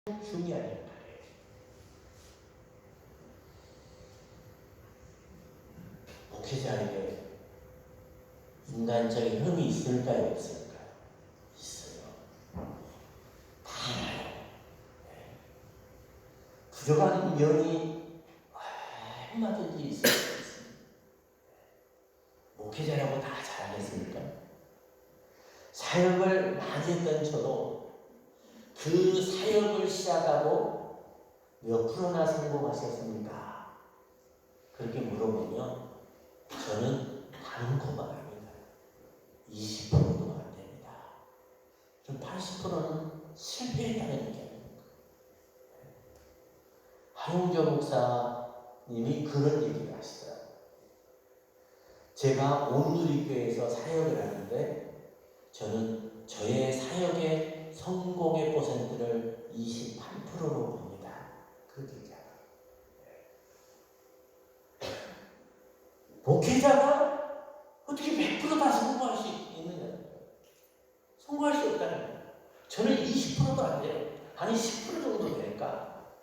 중요한 역할이에요. 목회자에게 인간적인 흠이 있을까요? 없을까요? 있어요. 다 알아요. 네. 부족한 면이 얼마든지 있을 수 있습니다. 목회자라고 다 잘하겠습니까? 사역을 많이 했던 저도 그 사역을 시작하고 몇 프로나 성공하셨습니까? 그렇게 물어보면 저는 단코만 합니다. 20%도 안 됩니다. 좀 80%는 실패했다는 얘기입니다. 하용조 목사님이 그런 얘기를 하시더라고요. 제가 온누리교회에서 사역을 하는데 저는 저의 사역의 성공의 퍼센트를 28%로 봅니다. 그렇게 얘기하더라고요. 목회자가 어떻게 100%다 성공할 수 있느냐? 성공할 수 없다는 거예요. 저는 20%도 안 돼요. 아니 10% 정도 될까?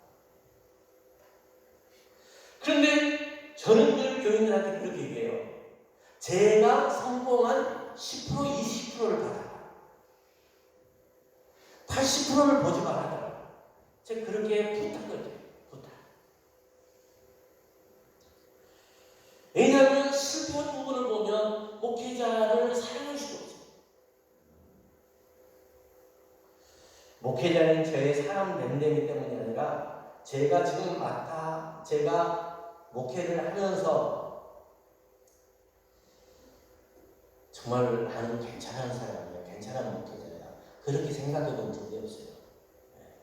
그런데 저는 늘 교인들한테 그렇게 얘기해요. 제가 성공한 10%, 20%를 받아라. 80%를 보지 말아라. 제가 그렇게 부탁을 해요. 부탁. 왜냐하면 실패한 부분을 보면 목회자를 사랑할 수가 없어요. 목회자는 저의 사람 됨됨이 때문이 아니라 제가 목회를 하면서 정말 나는 괜찮은 사람이야, 괜찮은 목회자야. 그렇게 생각해 본 적이 없어요. 네.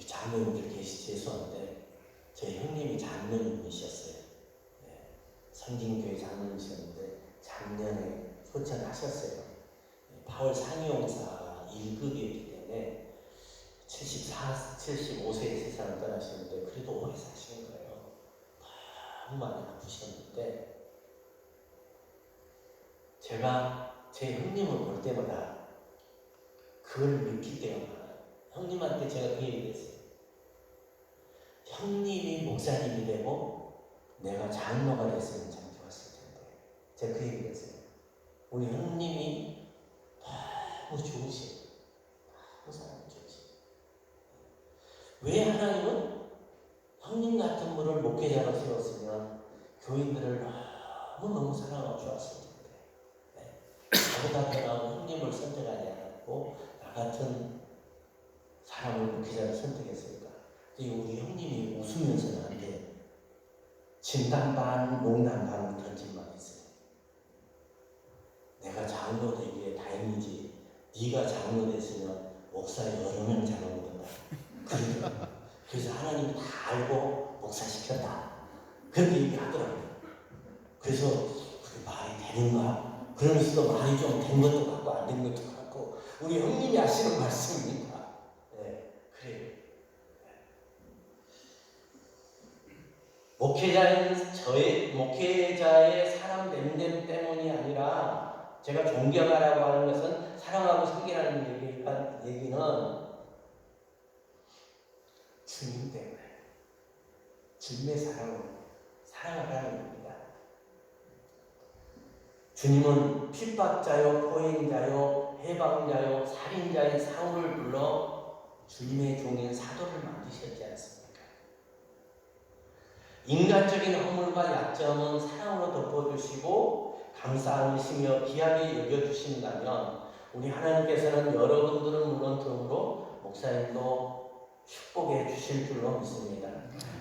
자매님들 계시 죄송한데 제 형님이 장로님이셨어요. 네. 성진교회 장로님이셨는데 작년에 소천하셨어요. 8월 상용사 1급이었기 때문에 75세에 세상을 떠나시는데 그래도 오래 사시는 거예요. 너무 많이 아프셨는데 제가 제 형님을 볼 때마다 그걸 느낄 때가 많아요. 형님한테 제가 그 얘기를 했어요. 형님이 목사님이 되고 내가 장로가 됐으면 참 좋았을 텐데 제가 그 얘기를 했어요. 우리 형님이 너무 좋으시고 너무 사람 좋으시고 왜 하나님은 형님 같은 분을 목회자로 세웠으면 교인들을 너무너무 사랑하고 좋았을 텐데 네. 나보다 더 나은 형님을 선택하지 않았고 나 같은 사람을 목회자로 선택했으니까 우리 형님이 웃으면서 나한테 진담 반 농담 반 던진 말이 있어요. 내가 장로 되기에 다행이지 네가 장로 됐으면 목사 여러 명 잡아오던다. 그래서 하나님이 다 알고 목사시켰다. 그렇게 얘기하더라고요. 그래서 그게 말이 되는가? 그러면서도 말이 좀 된 것도 같고 안 된 것도 같고 우리 형님이 하시는 말씀입니다. 네, 그래요. 목회자의 사람 됨됨 때문이 아니라 제가 존경하라고 하는 것은 사랑하고 섬기라는 얘기는 주님 때문에 주님의 사랑하라는 겁니다. 주님은 핍박자요, 포행자요, 해방자요, 살인자의 사울을 불러 주님의 종인 사도를 만드셨지 않습니까? 인간적인 허물과 약점은 사랑으로 덮어주시고 감싸안으시며 귀하게 여겨주신다면 우리 하나님께서는 여러분들은 물론처럼으로 목사님도 축복해 주실 줄로 믿습니다.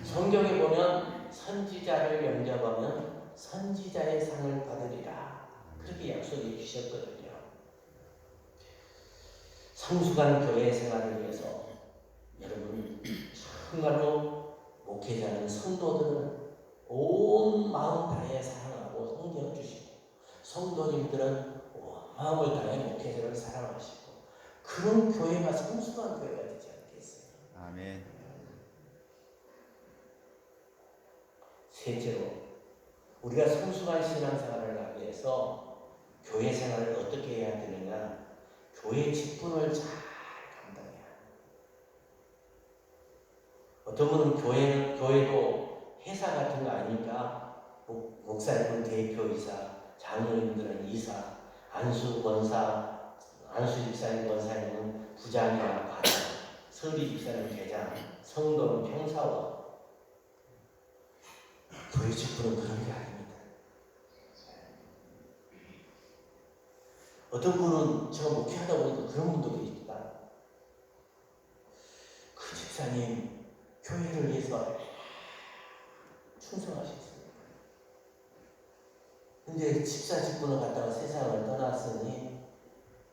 성경에 보면 선지자를 영접하면 선지자의 상을 받으리라 그렇게 약속해 주셨거든요. 성숙한 교회 생활을 위해서 여러분 정말로 목회자는 성도들은 온 마음 다해 사랑하고 성경 주시고 성도님들은 온 마음을 다해 목회자를 사랑하시고 그런 교회가 성숙한 교회가 되지 않겠어요? 아멘. 셋째로 우리가 성숙한 신앙생활을 하기 위해서 교회 생활을 어떻게 해야 되느냐? 교회 직분을 잘 감당해야 합니다. 어떤 분은 교회도 회사 같은 거 아니니까 목사님은 대표이사, 장로님들은 이사, 안수 권사, 안수 집사님 권사님은 부장이나 과장, 서리 집사님 대장, 성도는 평사원. 교회 직분은 그런 게 아닙니다. 어떤 분은 제가 목회하다 보니까 그런 분도 계시다. 그 집사님 교회를 위해서 충성하셨어요. 근데 집사 직분을 갖다가 세상을 떠났으니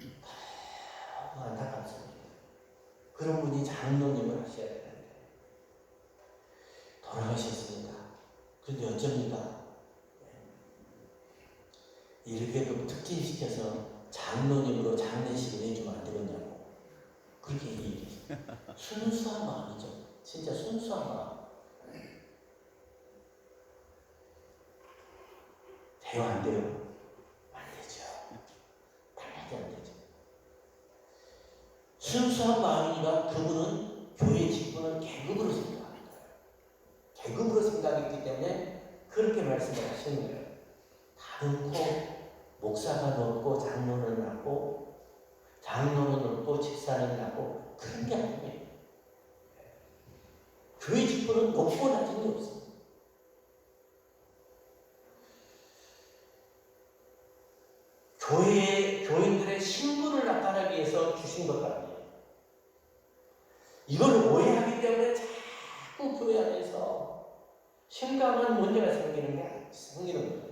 너무 안타깝습니다. 그런 분이 장로님을 하셔야 되는데 돌아가셨습니다. 그런데 어쩝니까? 이렇게 좀 특진시켜서 장로님으로 장례식을 해주면 안 되겠냐고 그렇게 얘기했어요. 순수한 마음이죠. 진짜 순수한 마음. 돼요 안 돼요? 안 되죠. 당연히 안 되죠. 순수한 마음이니까 그분은 교회 직분을 계급으로 생각합니다. 계급으로 생각했기 때문에 그렇게 말씀을 하시는 거예요. 다른 코 목사가 높고 장로는 낮고 장로는 높고 집사는 낮고 그런 게 아니에요. 교회 직분은 높고 낮은 게 없습니다. 교인들의 신분을 나타내기 위해서 주신 것 아니에요. 이걸 오해하기 때문에 자꾸 교회 안에서 심각한 문제가 생기는 거예요.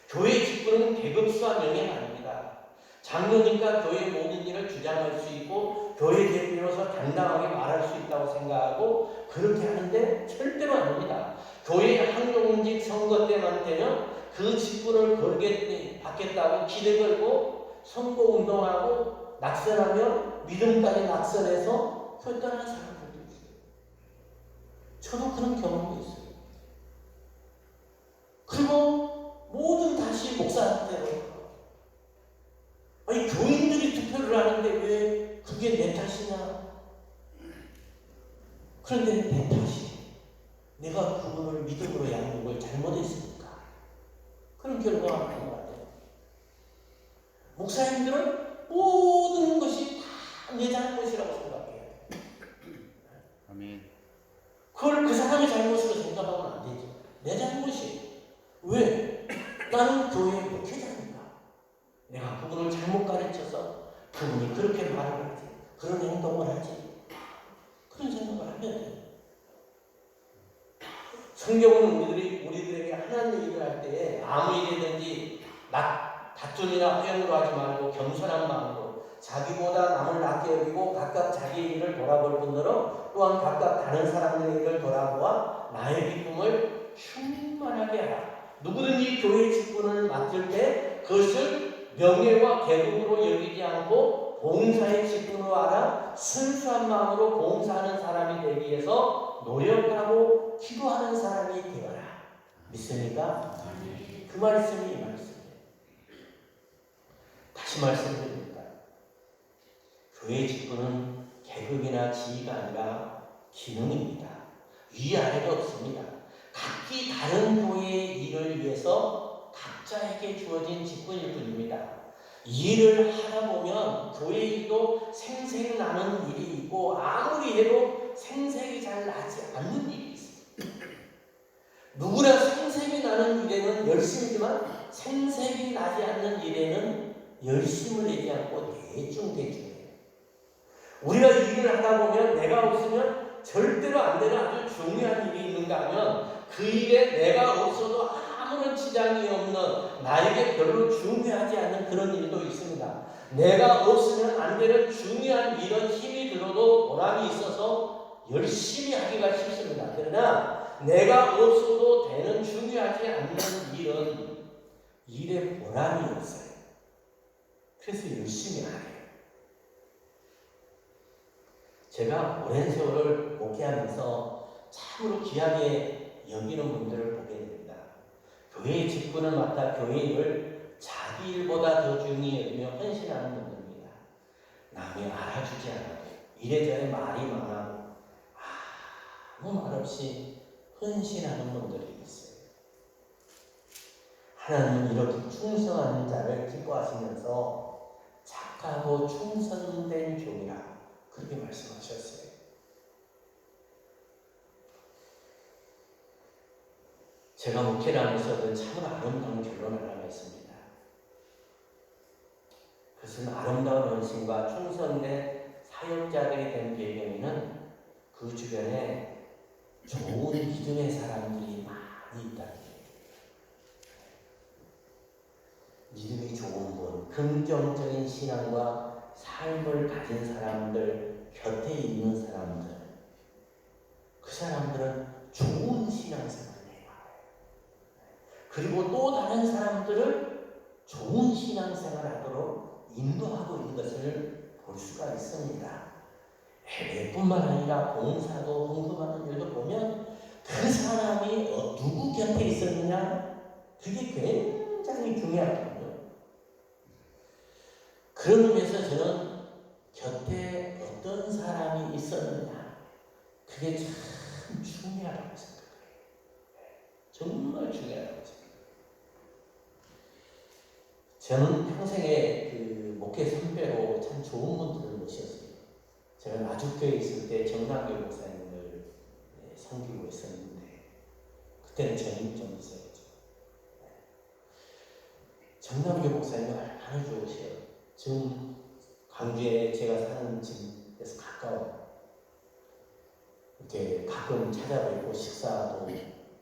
교회 직분은 계급수와 명예가 아닙니다. 장로니까 교회의 모든 일을 주장할 수 있고 교회 대표로서 당당하게 말할 수 있다고 생각하고 그렇게 하는데 절대로 아닙니다. 교회 항용직 선거 때만 그 직분을 받겠다고 기대 걸고 선거운동하고 낙선하며 믿음까지 낙선해서 교회 떠나는 사람들도 있어요. 저도 그런 경험이 있어요. 그리고 모든 다시 목사한테로 아니 교인들이 투표를 하는데 왜 그게 내 탓이냐? 그런데 내 탓이 내가 그분을 믿음으로 양육을 잘못했으니까 그런 결과가 나는 것 같아요. 목사님들은 모든 것이 다 내 잘못이라고 생각해요. 아멘. 그걸 그 사람의 잘못으로 생각하면 안 되죠. 내 잘못이. 왜? 나는 교회의 목회자니까. 내가 그분을 잘못 가르쳐서 그분이 그렇게 말을 하지, 그런 행동을 하지, 그런 생각을 하면 돼요. 성경은 우리들에게 하나님 일을 할 때에 아무 일이든지 다툼이나 허영으로 하지 말고 겸손한 마음으로 자기보다 남을 낮게 여기고 각각 자기의 일을 돌아볼 뿐더러 또한 각각 다른 사람들의 일을 돌아보아 나의 기쁨을 충만하게 하라. 누구든지 교회 직분을 맡을 때 그것을 명예와 계급으로 여기지 않고 봉사의 직분으로 알아 순수한 마음으로 봉사하는 사람이 되기 위해서 노력하고 기도하는 사람이 되어라. 믿습니까? 그 말씀이 이 말씀이에요. 다시 말씀드립니다. 교회 직분은 계급이나 지위가 아니라 기능입니다. 위아래가 없습니다. 각기 다른 교회의 일을 위해서 각자에게 주어진 직분일 뿐입니다. 일을 하다 보면 교회 일도 생색나는 일이 있고 아무리 해도 생색이 잘 나지 않는 일이 있습니다. 누구나 생색이 나는 일에는 열심이지만 생색이 나지 않는 일에는 열심을 내지 않고 대충해요. 우리가 일을 하다 보면 내가 없으면 절대로 안 되는 아주 중요한 일이 있는가 하면 그 일에 내가 없어도 아무런 지장이 없는 나에게 별로 중요하지 않은 그런 일도 있습니다. 내가 없으면 안 되는 중요한 일은 힘이 들어도 보람이 있어서 열심히 하기가 쉽습니다. 그러나 내가 없어도 되는 중요하지 않는 일은 일에 보람이 없어요. 그래서 열심히 안 해요. 제가 오랜 세월을 목회하면서 참으로 귀하게 여기는 분들을 보게 됩니다. 교회의 직분을 맡아 교회 일을 자기 일보다 더 중히 여기며 헌신하는 분들입니다. 알아주지 않아도 이래저래 말이 많아도 아무 말 없이 헌신하는 분들이 있어요. 하나님은 이렇게 충성하는 자를 기뻐하시면서 착하고 충성된 종이라 그렇게 말씀하셨어요. 제가 목회를 하면서도 참으로 아름다운 결론을 하나 했습니다. 그것은 아름다운 헌신과 충성된 사역자들이 된 배경에는 그 주변에 좋은 믿음의 사람들이 많이 있다는 거예요. 믿음이 좋은 분, 긍정적인 신앙과 삶을 가진 사람들, 곁에 있는 사람들, 그 사람들은 좋은 신앙생활을 해요. 그리고 또 다른 사람들을 좋은 신앙생활을 하도록 인도하고 있는 것을 볼 수가 있습니다. 예배뿐만 아니라 봉사도 헌금하는 일도 보면 그 사람이 누구 곁에 있었느냐, 그게 굉장히 중요하거든요. 그런 의미에서 저는 곁에 어떤 사람이 있었느냐, 그게 참 중요하다고 생각해요. 정말 중요하다고 생각해요. 저는 평생에 그 목회 선배로 참 좋은 분들을 모셨어요. 제가 나주교에 있을 때 정남교 목사님을 섬기고 있었는데 그때는 전임 좀 있었죠. 정남교 목사님이 얼마나 좋으세요. 지금 광주에 제가 사는 집에서 가까워요. 이렇게 가끔 찾아뵙고 식사도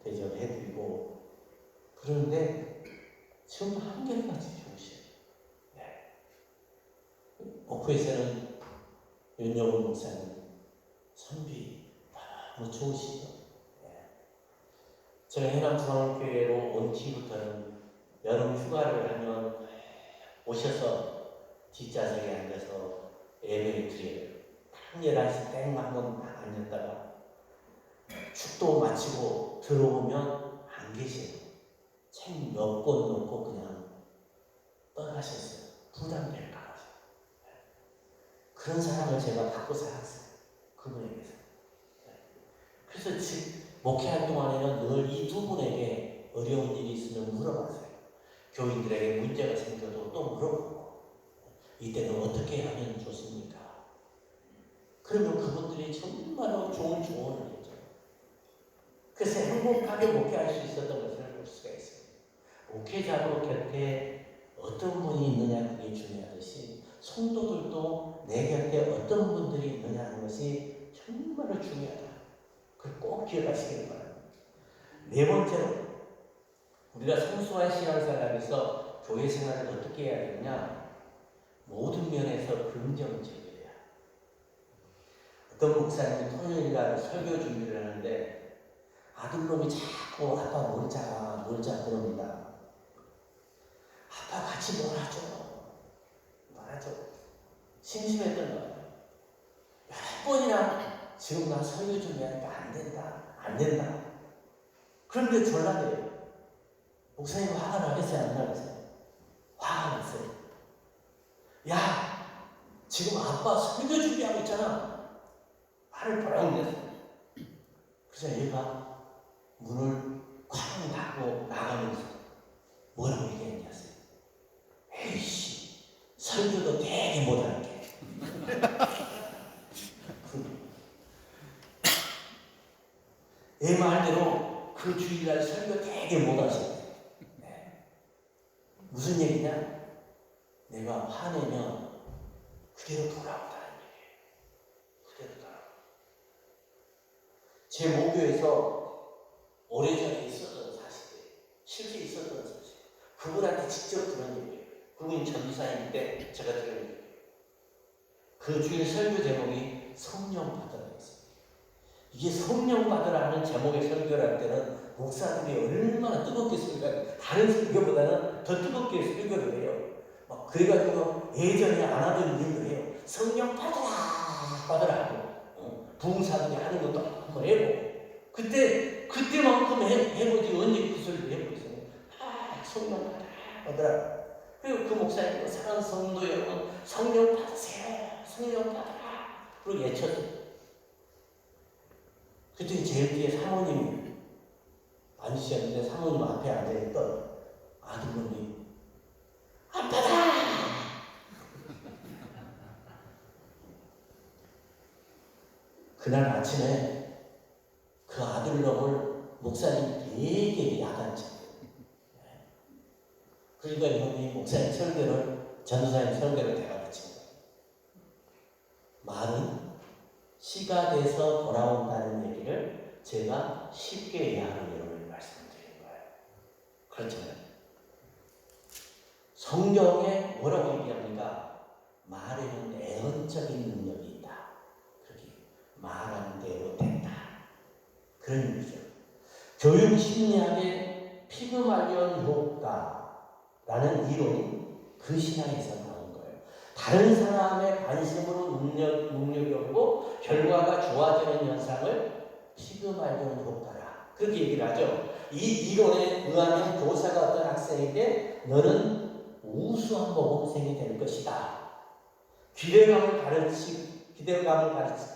대접해드리고 그런데 지금 한결같이 좋으세요. 목회에서는 윤영훈 목사님 선비 너무 좋으시죠. 제가 해남중앙교회로 온 뒤부터는 여름 휴가를 하면 오셔서 뒷좌석에 앉아서 예배를 드려요. 한 11시 땡 한번 딱 앉았다가 축도 마치고 들어오면 안 계세요. 책 몇 권 놓고 그냥 떠나셨어요. 부담될까 봐. 그런 사람을 제가 갖고 살았어요. 그분에게서. 그래서 지금 목회할 동안에는 늘 이 두 분에게 어려운 일이 있으면 물어봤어요. 교인들에게 문제가 생겨도 또 물어보고 이때는 어떻게 하면 좋습니까? 그러면 그분들이 정말로 좋은 조언을 했죠. 그래서 행복하게 목회할 수 있었던 것을 볼 수가 있습니다. 목회자도 곁에 어떤 분이 있느냐 그게 중요하듯이 성도들도 내 곁에 어떤 분들이 있느냐 하는 것이 정말로 중요하다. 그걸 꼭 기억하시길 바랍니다. 네 번째로 우리가 성수한 신앙생활에서 교회 생활을 어떻게 해야 되느냐, 모든 면에서 긍정적이어야. 어떤 목사님이 토요일날 설교 준비를 하는데 아들놈이 자꾸 아빠 놀자 그럽니다. 아빠 같이 놀아줘. 심심했던 거예요. 몇 번이나 지금 나 설교 준비하니까 안 된다. 그런데 졸라대요. 목사님 화가 나겠어요? 안 나겠어요? 화가 났어요. 야, 지금 아빠 설교 준비하고 있잖아. 화를 버럭 냈어요. 그래서 얘가 문을 쾅 닫고 나가면서 뭐라고 얘기했냐어요. 에이씨, 설교도 되게 못할게. 내 말대로 그 주일날 설교 되게 못하셨어요. 무슨 얘기냐? 내가 화내면 그대로 돌아온다는 얘기예요. 그대로 돌아온다. 제 모교에서 오래전에 있었던 사실이에요. 실제 있었던 사실. 그분한테 직접 들은 얘기예요. 그분이 전도사인데 제가 들은 얘기예요. 그 주일 설교 제목이 성령 받으라였어요. 이게 성령 받으라는 제목의 설교를 할 때는 목사들이 얼마나 뜨겁게 설교해요. 다른 설교보다는 더 뜨겁게 설교를 해요. 막 그래가지고 예전에 안 하던 일을 해요. 성령 받으라. 부흥사들이 하는 것도 한번 해보고. 그때만큼 해보지 언제 그 소리를 해보겠어요. 성령 받으라. 그리고 그 목사님, 사랑하는 성도 여러분, 성령 받으세요. 성령 받아라. 그리고 외쳤어요. 그때 제일 뒤에 사모님이 앉으셨는데 사모님 앞에 앉아있던 아주머니 아빠다! 그날 아침에 그 아들놈을 목사님 되게 야단쳤어요. 그러니까 이놈이 목사님 설교를 전도사님 설교를 대가 붙인 거예요. 말은 시가 돼서 돌아온다는 얘기를 제가 쉽게 이해하는 여러분이 말씀드린 거예요. 그렇잖아요. 성경에 뭐라고 얘기합니까? 말에는 애언적인 능력이 있다. 그렇게 말한 대로 된다. 그런 의미죠. 교육 심리학의 피그말리온 효과라는 이론이 그 신학에서 나온 거예요. 다른 사람의 관심으로 능력이 오고 결과가 좋아지는 현상을 피그말리온 효과라. 그렇게 얘기를 하죠. 이 이론에 의하면 교사가 어떤 학생에게 너는 우수한 모범생이 될 것이다. 기대감을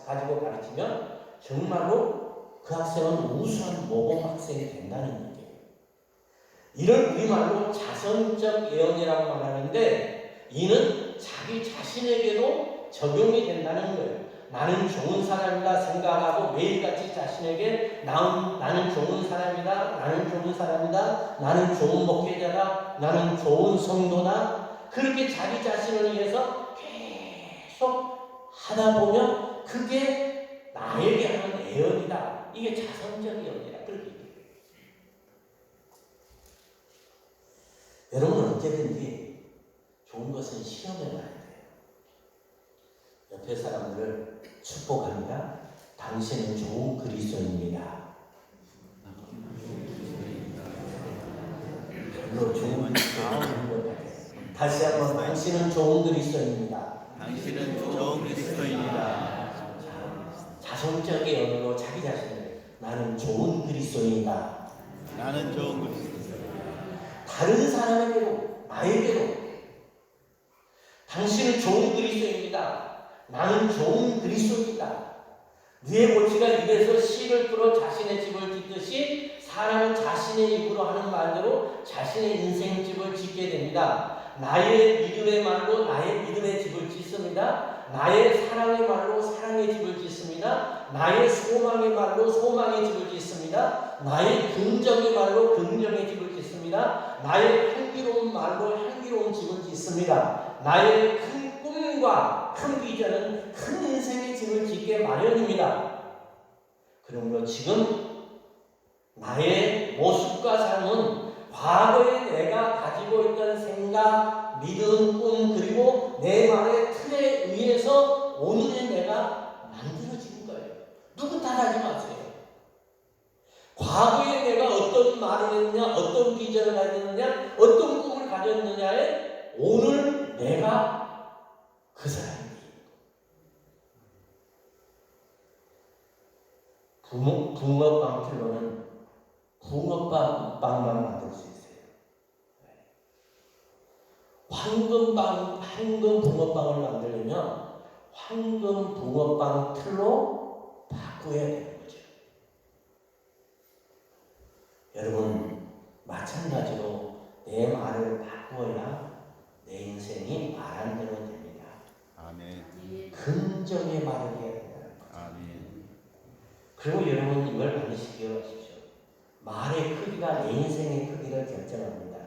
가지고 가르치면 정말로 그 학생은 우수한 모범 학생이 된다는 얘기예요. 이를 우리말로 자선적 예언이라고 말하는데 이는 자기 자신에게도 적용이 된다는 거예요. 나는 좋은 사람이다 생각하고 매일같이 자신에게 나는 좋은 사람이다, 나는 좋은 사람이다, 나는 좋은 목회자다, 나는 좋은 성도다. 그렇게 자기 자신을 위해서 계속 하다 보면 그게 나에게 하는 예언이다. 이게 자선적 예언이다. 그렇게 얘기해요. 여러분은 언제든지 좋은 것은 시험해 봐야 돼요. 옆에 사람들을 축복합니다. 당신은 좋은 그리스도인입니다. 별로 좋은 것 다시 한번 당신은 좋은 그리스도인입니다. 당신은 좋은 그리스도인이다. 자성적 예언으로 자기 자신을 나는 좋은 그리스도인이다. 나는 좋은 그리스도인이다. 다른 사람에게도 나에게도 당신은 좋은 그리스도입니다. 나는 좋은 그리스도이다. 누에 고치가 입에서 씨를 풀어 자신의 집을 짓듯이 사람은 자신의 입으로 하는 말대로 자신의 인생집을 짓게 됩니다. 나의 믿음의 말로 나의 믿음의 집을 짓습니다. 나의 사랑의 말로 사랑의 집을 짓습니다. 나의 소망의 말로 소망의 집을 짓습니다. 나의 긍정의 말로 긍정의 집을 짓습니다. 나의 향기로운 말로 향기로운 집을 짓습니다. 나의 큰 꿈과 큰 비전은 큰 인생의 집을 짓게 마련입니다. 그러므로 지금 나의 모습과 삶은 과거에 내가 가지고 있던 생각, 믿음, 꿈 그리고 내 말의 틀에 의해서 오늘의 내가 만들어지는 거예요. 누구 탓하지 마세요. 과거에 내가 어떤 말을 했느냐, 어떤 비전을 가졌느냐, 어떤 꿈을 가졌느냐에 오늘 내가 그 사람이에요. 붕어빵 틀로는 붕어빵만 만들 수 있어요. 황금 붕어빵을 만들려면 황금 붕어빵 틀로 바꾸어야 되는 거죠. 여러분 마찬가지로 내 말을 바꾸어야 내 인생이 말한 대로 됩니다. 아멘. 긍정의 말을 해야 된다는 거죠. 아멘. 그리고 여러분 이걸 반드시 기억하십시오. 말의 크기가 내 인생의 크기를 결정합니다.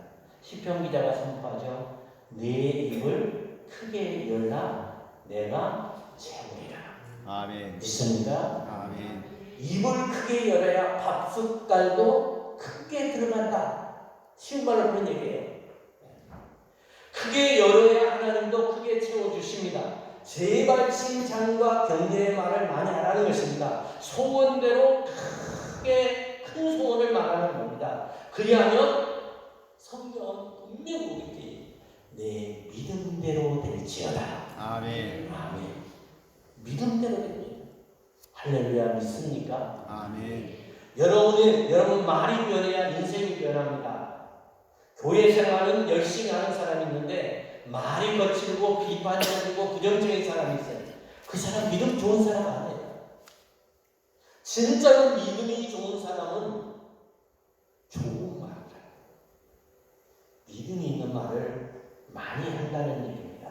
시편 기자가 선포하죠. 내 입을 크게 열라 내가 채우리라. 아멘. 믿습니까? 아멘. 입을 크게 열어야 밥 숟갈도 크게 들어간다. 쉬운 말로 그런 얘기예요. 크게 열어야 하나님도 크게 채워주십니다. 제발 칭찬과 격려의 말을 많이 하라는 것입니다. 소원대로 크게 큰 소원을 말하는 겁니다. 그리하면 성경은 분명히 우리에게 내 믿음대로 될지어다. 아멘. 아멘. 믿음대로 됩니다. 할렐루야. 믿습니까? 아멘. 여러분 말이 변해야 인생이 변합니다. 교회 생활은 열심히 하는 사람이 있는데 말이 거칠고 비판적이고 부정적인 사람이 있어요. 그 사람 믿음 좋은 사람 아니에요. 진짜로 믿음이 좋은 사람은 좋은 말을 해요. 믿음이 있는 말을 많이 한다는 얘기입니다.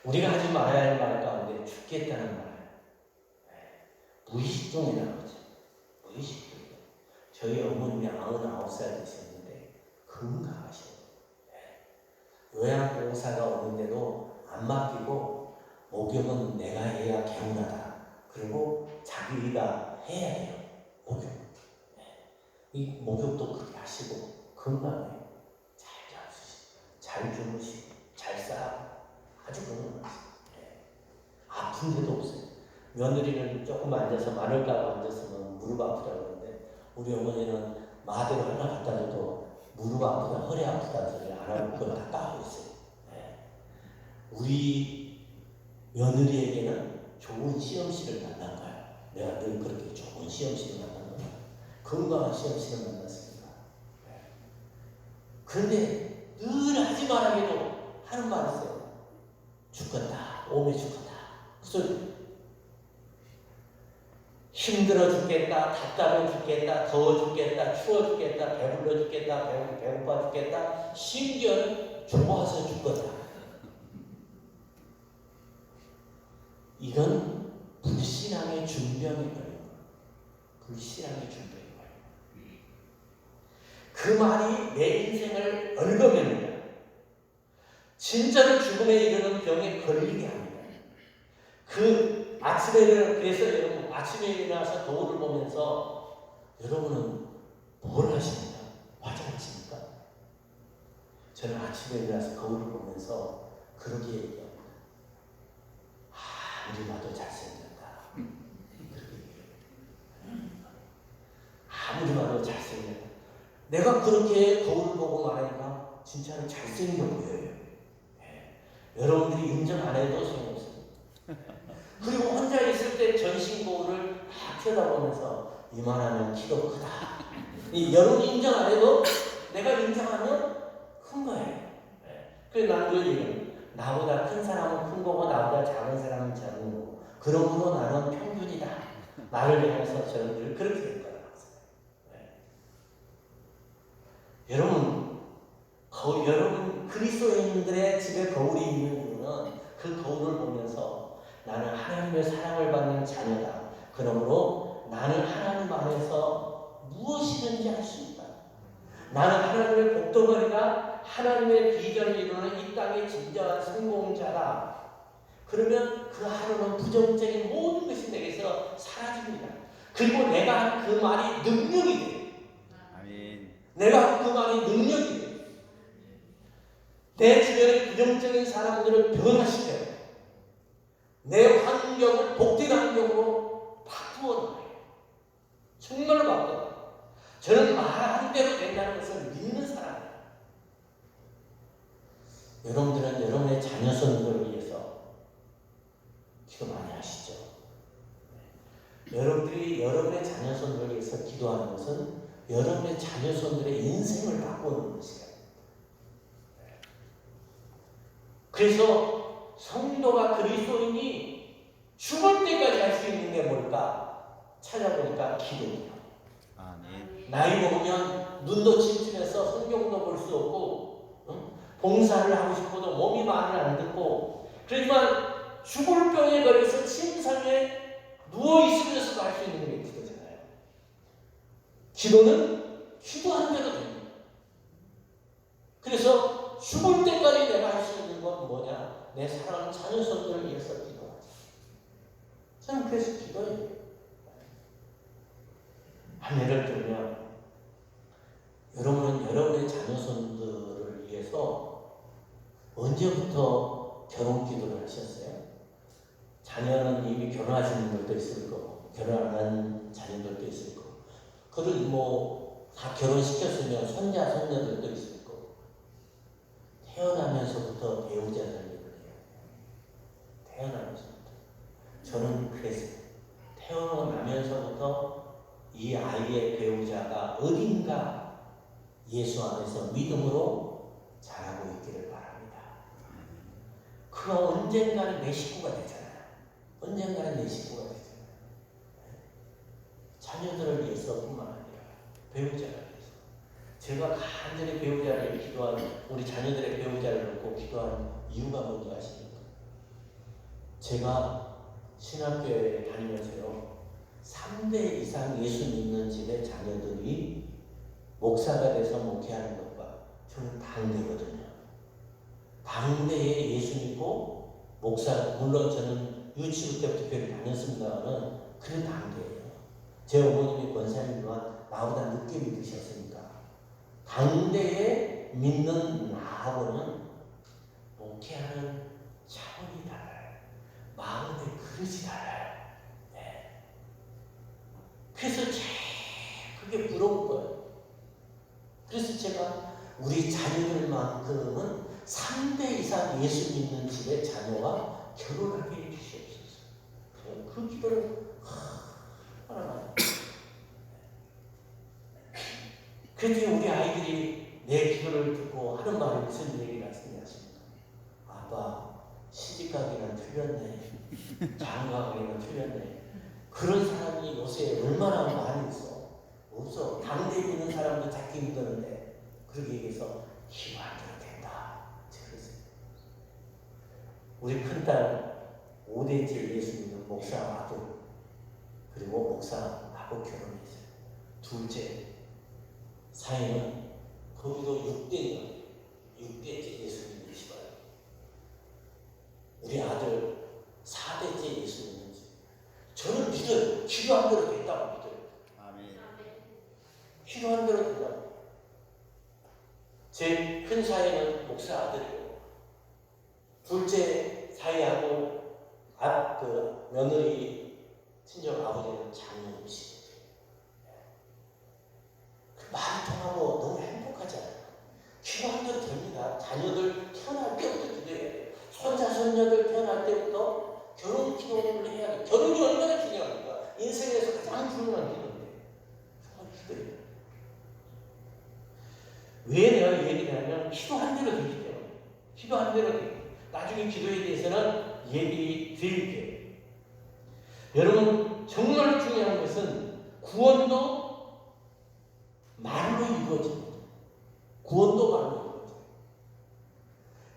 우리가 하지 말아야 할 말 가운데 죽겠다는 말, 무의식 중에 나오죠. 무의식 중에. 저희 어머님이 99살 되셨는데 건강하셔요. 요양보호사가 오는데도 안 맡기고 목욕은 내가 해야 개운하다. 그리고 자기가 해야 돼요. 목욕. 이 목욕도 그렇게 하시고 건강해. 잘 잡수시고 잘 주무시고 잘 싸고 아주 건강하세요. 아픈 데도 없어요. 며느리는 조금 앉아서 마늘 까고 앉았으면 무릎 아프다고 그러는데 우리 어머니는 마대로 하나 갖다 줘도 무릎 아프다, 허리 아프다 소리 안 하고 그걸 다 까고 있어요. 우리 며느리에게는 좋은 시험실을 만난 거야. 내가 늘 그렇게 좋은 시험실을 만난 거야. 건강한 시험실을 만났습니다. 그런데 늘 하지 말아도 하는 말이 있어요. 죽겠다. 오메 죽겠다. 무슨 힘들어 죽겠다, 답답해 죽겠다, 더워 죽겠다, 추워 죽겠다, 배불러 죽겠다, 배고파 죽겠다, 심지어는 좋아서 죽겠다. 이건 불신앙의 준병이 걸린 거예요. 불신앙의 준병이 걸린 거예요. 그 말이 내 인생을 얽어맵니다. 진짜로 죽음에 이르는 병에 걸리게 합니다. 그 그래서 여러분 아침에 일어나서 거울을 보면서 여러분은 뭘 하십니까? 화장하십니까? 저는 아침에 일어나서 거울을 보면서 그렇게 얘기합니다. 아무리 봐도 잘생겼다. 그렇게 얘기해요. 아무리 봐도 잘생겼다. 내가 그렇게 거울을 보고 말하니까 진짜로 잘생겨 보여요. 여러분들이 인정 안 해도 소용없어요. 그리고 혼자 있을 때 전신 거울을 다 쳐다보면서 이만하면 키도 크다. 여러분이 인정 안 해도 내가 인정하면 큰 거예요. 그래서 난 그 얘기는 나보다 큰 사람은 큰 거고 나보다 작은 사람은 작은 거고 그러므로 나는 평균이다. 나를 향해서 저는 그렇게 될 거라고 생각해요. 여러분 그리스도인들의 집에 거울이 있는 이유는 그 거울을 보면서 나는 하나님의 사랑을 받는 자녀다. 그러므로 나는 하나님 안에서 무엇이든지 할 수 있다. 나는 하나님의 복덩어리가 하나님의 비전을 이루는 이 땅의 진정한 성공자다. 그러면 그 하루는 부정적인 모든 것이 내게서 사라집니다. 그리고 내가 한 그 말이 능력이 돼요. 아멘. 내가 한 그 말이 능력이 돼요. 내 주변의 부정적인 사람들을 변화시켜요. 내 환경을 복된 환경으로 바꾸어 놔요. 정말로 바꿔요. 저는 말한 대로 된다는 것을 믿는 사람이에요. 여러분들은 여러분의 자녀손들을 위해서 기도 많이 하시죠. 여러분들이 여러분의 자녀손들을 위해서 기도하는 것은 여러분의 자녀손들의 인생을 바꾸는 것이에요. 그래서 성도가 그리스도인이 죽을 때까지 할 수 있는 게 뭘까? 찾아보니까 기도예요. 아멘. 나이 먹으면 눈도 침침해서 성경도 볼 수 없고 봉사를 하고 싶어도 몸이 말을 안 듣고 그렇지만 죽을 병에 걸려서 침상에 누워있으면서도 할 수 있는 게 기도잖아요. 기도는 기도하는 대로 됩니다. 그래서 죽을 때까지 내가 할 수 있는 건 뭐냐? 내 사랑하는 자녀손들을 위해서 기도하자. 저는 그래서 기도해요. 한 예를 들면 여러분은 여러분의 자녀손들을 위해서 언제부터 결혼 기도를 하셨어요? 자녀는 이미 결혼하신 분들도 있을 거고 결혼 안 한 자녀들도 있을 거고 그들 다 결혼시켰으면 손자 손녀들도 있을 거고 태어나면서부터 배우자 설립을 해요. 태어나면서부터. 저는 그랬어요. 태어나면서부터 이 아이의 배우자가 어딘가 예수 안에서 믿음으로 자라고 있기를 바랍니다. 그가 언젠가는 내 식구가 되잖아요. 언젠가는 내 식구가 되잖아요. 자녀들을 위해서뿐만 아니라 배우자를 위해서. 제가 간절히 배우자를 기도한, 우리 자녀들의 배우자를 놓고 기도한 이유가 뭔지 아십니까? 제가 신학교에 다니면서요, 3대 이상 예수 믿는 집의 자녀들이 목사가 돼서 목회하는 것과 저는 당대거든요. 당대에 예수 믿고 목사, 물론 저는 유치부 때부터 교회를 다녔습니다만 그런 당대예요. 제 어머님이 권사님과 나보다 늦게 믿으셨으니까 당대에 믿는 나하고는 목회하는 차원이 달라요. 마음의 그릇이 달라요. 네. 그래서 그게 부러운 거예요. 그래서 제가 우리 자녀들만큼은 3대 이상 예수 믿는 집의 자녀와 결혼하게 해주시옵소서. 그 기도를 하나만. 그랬더니 우리 아이들이 내 기도를 듣고 하는 말이 무슨 얘기를 하십니까? 아빠, 시집가기는 틀렸네. 장가가기는 틀렸네. 그런 사람이 요새 얼마나 많이 있어. 없어. 당대에 있는 사람도 찾기 힘드는데 그렇게 얘기해서 기도 안 돼도 된다. 우리 큰딸 5대째 예수 믿는 목사 아들, 그리고 목사하고 결혼했어요. 둘째 사회는 거기도 6대째 예수 믿는 집안. 우리 아들 4대째 예수 믿는 집. 저는 믿어요. 기도한 대로 됐다고 믿어요. 아멘. 기도한 대로 된다고. 제 큰 사회는 목사 아들이고, 둘째 사회하고 그 며느리 친정 아버지는 장로님이시거든요. 그 말이 통하고 너무 행복하잖아요. 기도한 대로 됩니다. 자녀들 태어날 때부터 기도해야 돼요. 손자 손녀들 태어날 때부터 결혼 기도를 해야 돼요. 결혼이 얼마나 중요합니까? 인생에서 가장 중요한 기도인데 정말 기도해요. 왜 내가 이 얘기를 하냐면 기도한 대로 되기 때문에. 기도한 대로 되기 때문에. 나중에 기도에 대해서는 얘기 드릴게요. 여러분, 정말 중요한 것은 구원도 말로 이루어집니다. 구원도 말로 이루어져요.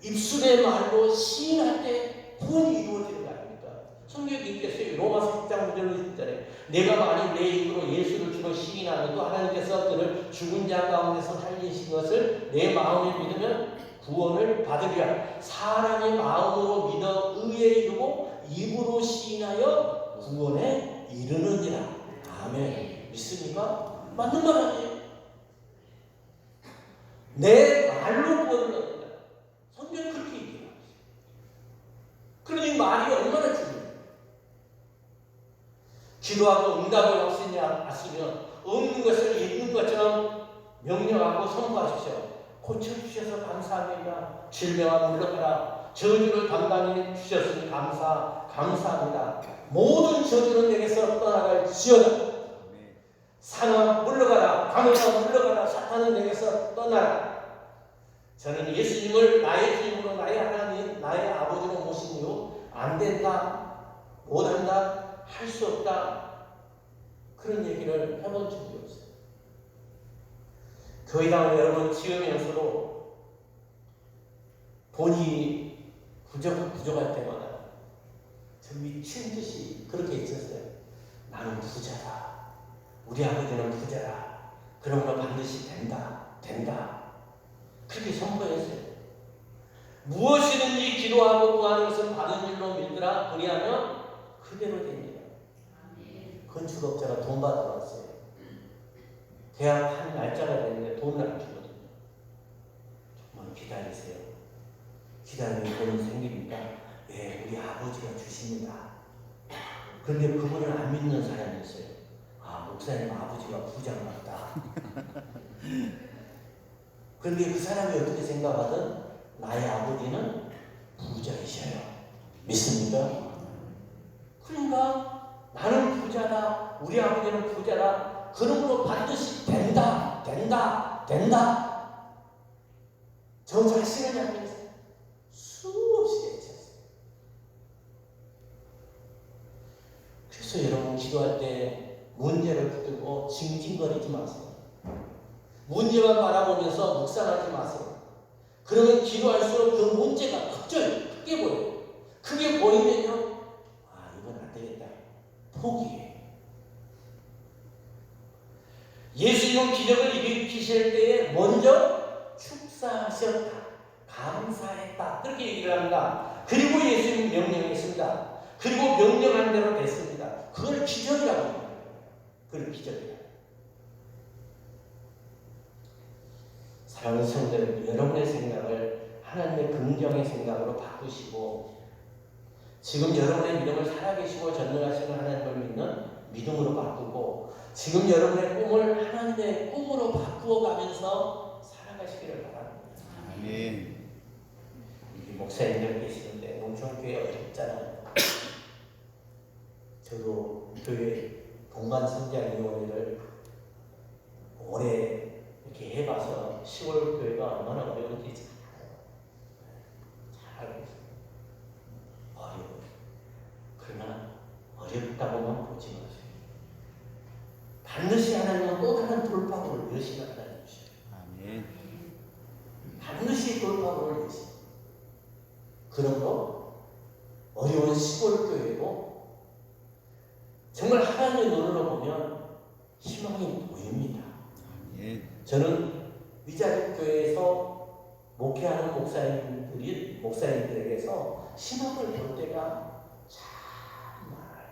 입술의 말로 시인할 때 구원이 이루어지는 거 아닙니까? 성경에 있겠어요. 로마서 10장 1절로 10절에 내가 만일 내 입으로 예수를 주로 시인하면 또 하나님께서 그를 죽은 자 가운데서 살리신 것을 내 마음에 믿으면 구원을 받으리라. 사람의 마음으로 믿어 의에 이르고 입으로 시인하여 구원에 이르느니라. 아멘. 믿습니까? 맞는 말 아니에요? 내 말로 구원을 얻는다. 성경은 그렇게 얘기해요. 그러니 말이 얼마나 중요해요. 기도하고 응답을 왔으면 없는 것을 있는 것처럼 명령하고 선포하십시오. 고쳐주셔서 감사합니다. 질병아 물러가라. 저주를 단단히 주셨으니 감사합니다. 모든 저주는 내게서 떠나갈지어다. 산아 물러가라. 강호사 물러가라. 사탄은 내게서 떠나라. 저는 예수님을 나의 주님으로, 나의 하나님, 나의 아버지로 모신 이후 안 된다, 못한다, 할 수 없다, 그런 얘기를 해본 적이 없어요. 교회당을 여러분 지으면서도 돈이 부족할 때마다 저 미친 듯이 그렇게 있었어요. 나는 부자다. 우리 아버지는 부자라. 그러므로 반드시 된다. 그렇게 선포했어요. 무엇이든지 기도하고 구하는 것은 받은 줄로 믿으라. 그리하면 그대로 됩니다. 건축업자가 돈 받으러 왔어요. 대학 한 날짜가 됐는데 돈을 안 주거든요. 정말 기다리세요. 기다리면 돈이 생깁니까? 네, 우리 아버지가 주십니다. 그런데 그분을 안 믿는 사람이 있어요. 아, 목사님 아버지가 부장 같다. 그런데 그 사람이 어떻게 생각하든 나의 아버지는 부자이셔요. 믿습니까? 그러니까 나는 부자다. 우리 아버지는 부자다. 그러므로 반드시 된다. 저 자신을 향해서 수없이 외쳤어요. 그래서 여러분 기도할 때 문제를 붙들고 징징거리지 마세요. 문제만 바라보면서 묵상하지 마세요. 그러면 기도할수록 그 문제가 갑자기 크게 보여요. 크게 보이면요, 아, 이건 안 되겠다. 포기해요. 예수님은 기적을 일으키실 때에 먼저 축사하셨다. 감사했다. 그렇게 얘기를 합니다. 그리고 예수님은 명령했습니다. 그리고 명령한 대로 됐습니다. 그걸 기적이라고 합니다. 그걸 기적이라고. 사랑하는 성도 여러분, 여러분의 생각을 하나님의 긍정의 생각으로 바꾸시고 지금 여러분의 믿음을 살아계시고 전능하시는 하나님을 믿는 믿음으로 바꾸고 지금 여러분의 꿈을 하나님의 꿈으로 바꾸어가면서 살아가시기를 바랍니다. 아멘. 우리 목사님들 계시는데 농촌교회 어렵잖아요. 저도 교회 동반성장위원회를 오래 이렇게 해봐서 10월 교회가 얼마나 어려운지 잘 알고 있어요. 어려워요. 그러나 어렵다고만 보지 마세요. 반드시 하나님은 또 다른 돌파구를 여시는 하나님이시죠. 아멘. 반드시 돌파구를 여시. 그런 거 어려운 시골 교회도 정말 하나님의 눈으로 보면 희망이 보입니다. 아멘. 저는 위자립 교회에서 목회하는 목사님들에게서 희망을 볼 때가 참 많아요.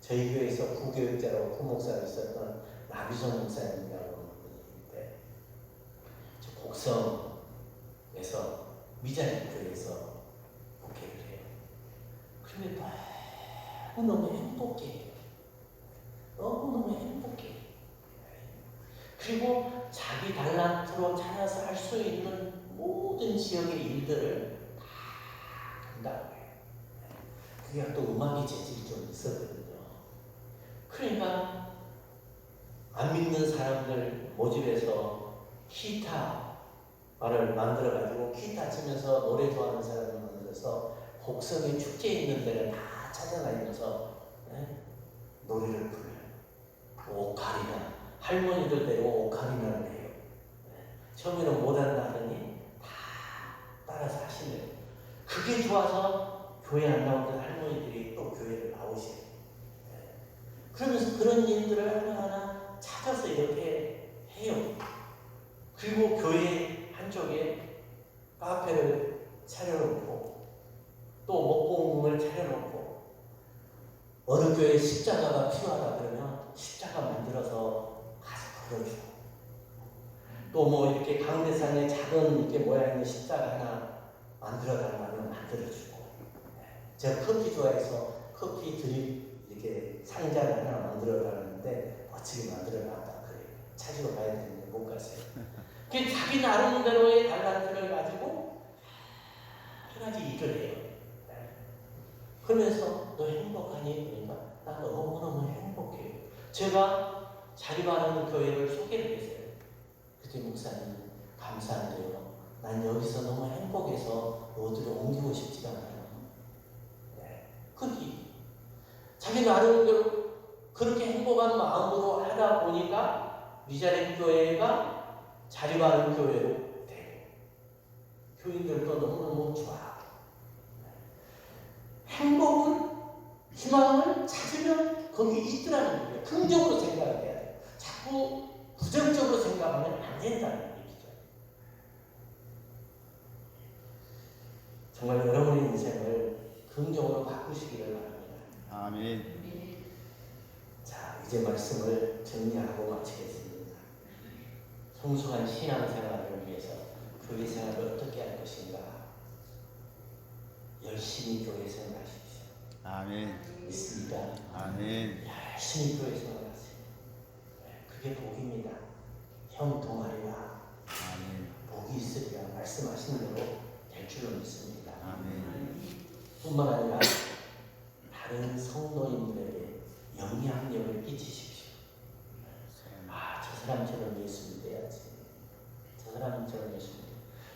저희 교회에서 부교육자로 부목사로 있었던 나비성 목사님이라고 하는 분이 있는데 저 곡성에서 위자립 교회에서 목회를 해요. 그런데 너무너무 행복해요. 너무너무 행복해요. 그리고 자기 달란트로 찾아서 할 수 있는 모든 지역의 일들을 다 한다고 해요. 그게 또 음악의 재질이 좀 있었거든요. 그러니까 안 믿는 사람들 모집해서 기타를 만들어가지고 기타 치면서 노래 좋아하는 사람을 만들어서 곡성의 축제에 있는 데를 다 찾아다니면서 노래를 불러요. 오카리나 할머니들 데리고 오카리나를 해요. 처음에는 못한다 하더니 다 따라서 하시네요. 그게 좋아서 교회 안 나오던 할머니들이 또 교회를 나오셔요. 그러면서 그런 일들을 하나하나 찾아서 이렇게 해요. 그리고 교회 한쪽에 카페를 차려놓고 또 목공을 차려놓고 어느 교회에 십자가가 필요하다 그러면 십자가 만들어서 가서 걸어주고 또 뭐 이렇게 강대상에 작은 이렇게 모양 있는 십자가 하나 만들어 달라면 만들어주고 제가 커피 좋아해서 커피 드립 이렇게 상자를 하나 만들어 달라는데 멋지게 만들어 놨다 그래요. 찾으러 가야 되는데 못 갔어요. 그 자기 나름대로의 달란트를 가지고 여러 가지 일을 해요. 그러면서 너 행복하니? 그러니까 난 너무너무 행복해요. 제가 자립하는 교회를 소개를 했어요. 그때 목사님 감사한데요. 난 여기서 너무 행복해서 어디로 옮기고 싶지가 않아요. 그게 자기 나름대로 그렇게 행복한 마음으로 하다 보니까 위자립 교회가 자립하는 교회로 되고 교인들도 너무너무 좋아. 행복은 희망을 찾으면 거기 있더라는 거예요. 긍정으로 생각해야 돼요. 자꾸 부정적으로 생각하면 안 된다는 얘기죠. 정말 여러분의 인생을 긍정으로 바꾸시기를 바랍니다. 아멘. 자, 이제 말씀을 정리하고 마치겠습니다. 성숙한 신앙생활을 위해서 교회 생활을 어떻게 할 것인가? 열심히 교회 생활하십시오. 아멘. 믿습니다. 아멘. 열심히 교회 생활하세요. 그게 복입니다. 형 동아리라 아멘. 복이 있으리라 말씀하신 대로 될 줄로 믿습니다. 아멘. 뿐만 아니라 다른 성도인들에게 영향력을 끼치십시오. 아, 저 사람처럼 예수 믿어야지. 저 사람처럼 예수 믿어.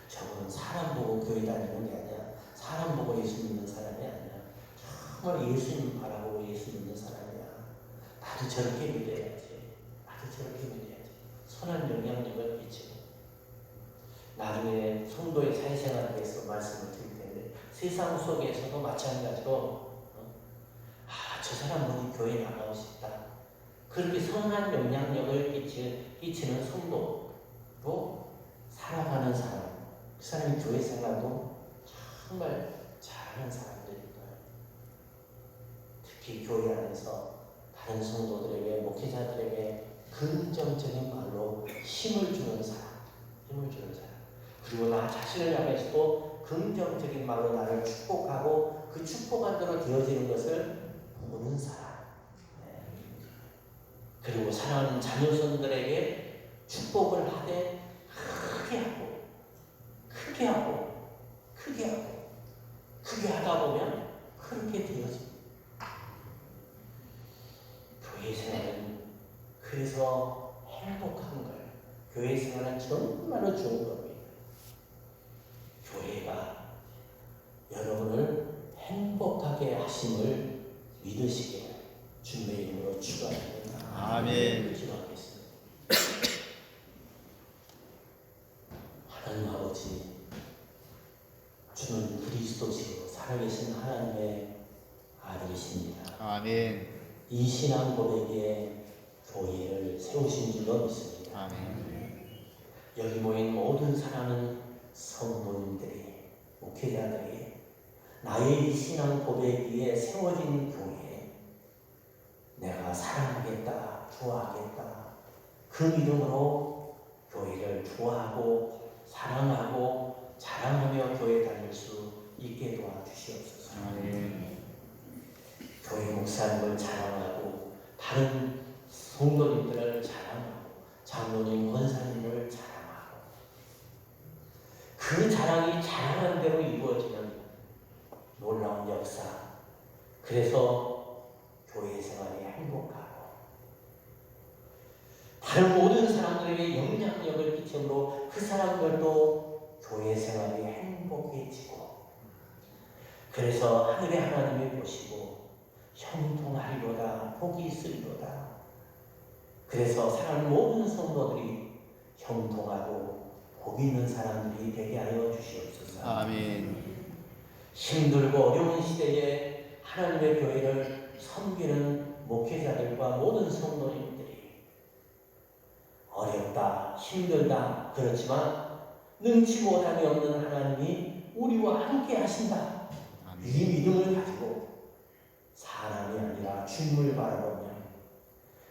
저거는 사람 보고 교회 다니는 게 아니라 사람 보고 예수 믿는 사람이 아니라 정말 예수님 바라보고 예수 믿는 사람이야. 나도 저렇게 믿어야지. 나도 저렇게 믿어야지. 선한 영향력을 끼치고 나중에 성도의 사회생활에 대해서 말씀을 드릴 텐데 세상 속에서도 마찬가지로 저 사람 보니 교회 나가고 싶다. 그렇게 선한 영향력을 끼치는 성도로 살아가는 사람, 그 사람이 교회 생활도 정말 잘하는 사람들일 거예요. 특히 교회 안에서 다른 성도들에게, 목회자들에게 긍정적인 말로 힘을 주는 사람, 그리고 나 자신을 향해서도 긍정적인 말로 나를 축복하고 그 축복한 대로 되어지는 것을 보는 사람. 그리고 사랑하는 자녀손들에게 축복을 하되 크게 하다 보면 그렇게 되어집니다. 교회 생활은 그래서 행복한 거예요. 교회 생활은 정말로 좋은 겁니다. 교회가 여러분을 행복하게 하심을 믿으시기를 주님의 이름으로 축원합니다. 아멘. 기도하겠습니다. 하나님 아버지, 주는 그리스도시고 살아계신 하나님의 아들이십니다. 아멘. 이 신앙 고백에 교회를 세우신 줄로 믿습니다. 아멘. 여기 모인 모든 사랑하는 성도님들이, 목회자들이 나의 이 신앙 고백 위에 세워진 교회에 내가 사랑하겠다, 좋아하겠다, 그 믿음으로 교회를 좋아하고 사랑하고 자랑하며 교회 다닐 수 있게 도와주시옵소서. 아멘. 교회 목사님을 자랑하고 다른 성도님들을 자랑하고 장로님, 권사님을 자랑하고 그 자랑이 자랑한 대로 이루어지는 놀라운 역사. 그래서 교회 생활이 행복하고 다른 모든 사람들에게 영향력을 끼침으로 그 사람들도 교회 생활이 행복해지고 그래서 하늘의 하나님이 보시고 형통하리로다, 복이 있으리로다. 그래서 사랑하는 모든 성도들이 형통하고 복 있는 사람들이 되게 하여 주시옵소서. 아멘. 힘들고 어려운 시대에 하나님의 교회를 섬기는 목회자들과 모든 성도님들이 어렵다, 힘들다, 그렇지만 능치 못함이 없는 하나님이 우리와 함께 하신다. 아멘. 이 믿음을 가지고 사람이 아니라 주님을 바라보며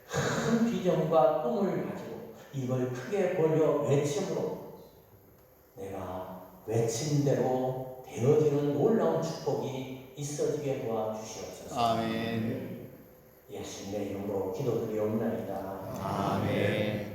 큰 비전과 꿈을 가지고 입을 크게 벌려 외침으로 내가 외친 대로 되어지는 놀라운 축복이 있어지게 도와주시옵소서. 아멘. 예수님의 이름으로 기도드리옵나이다. 아멘.